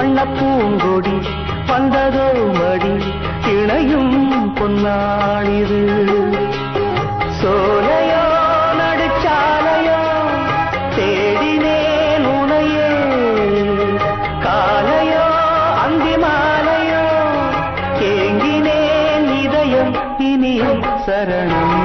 வண்ண பூங்கொடி வந்ததோ மடி இணையும் பொன்னாளிது. சோலையோ நடுச்சாலையோ தேடினேன் உனையே, காலையோ அந்தி மாலையோ ஏங்கினேன் இதயம் இனியும் சரணம்.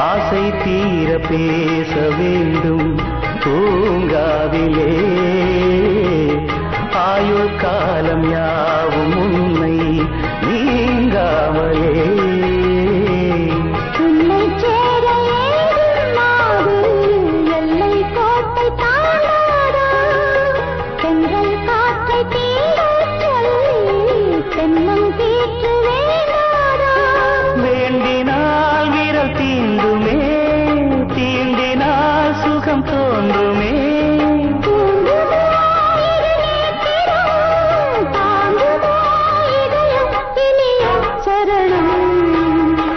ஆசை தீர பேச வேண்டும் பூங்காவிலே, ஆயுள் காலம் யாவும் உன்னை நீங்காமலே. உன்னை சேர எல்லை கோட்டை தாண்டாதா, தென்றல் காற்றை தீரச் சொல்லி தென்னம் தீற்று வேண்டாதா. வேண்டினால் விரல் தீண்டுமே, தீண்டினால் சுகம் தோன்றுமே.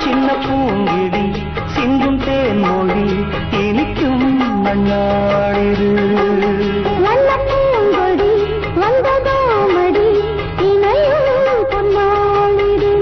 சின்ன பூங்கிடி சிந்தும் தேன்மொழி இனிக்கும் மண்ணாடிது. வண்ண பூங்கொடி வந்ததோ மடி இணையும் பொன்னாளிது.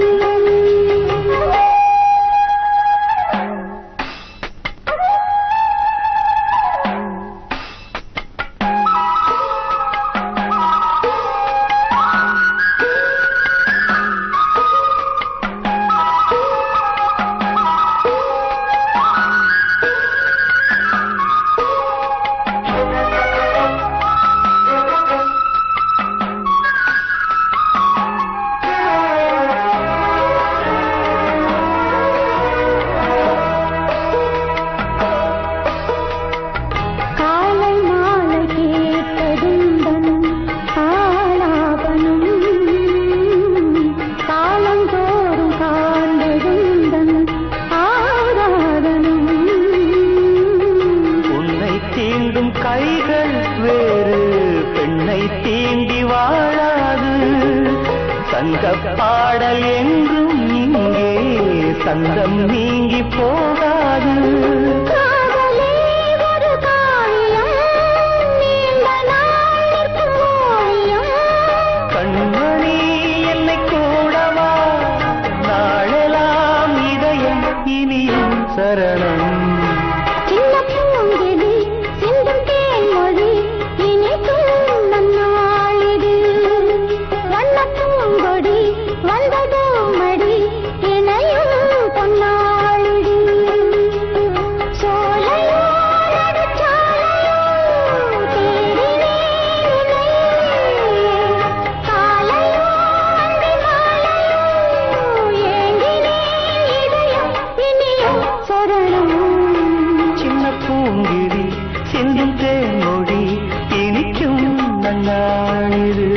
கைகள் வேறு பெண்ணை தீண்டி வாழாது, சங்க பாடல் என்றும் இங்கே சந்தம் நீங்கி போகாது. கண்மணி என்னை கூடவா, நாளெல்லாம் இதயம் இனியும் சரணம். சின்ன பூங்கிடி சிந்தும் தேன்மொழி இனிக்கும் நன்னாளிது.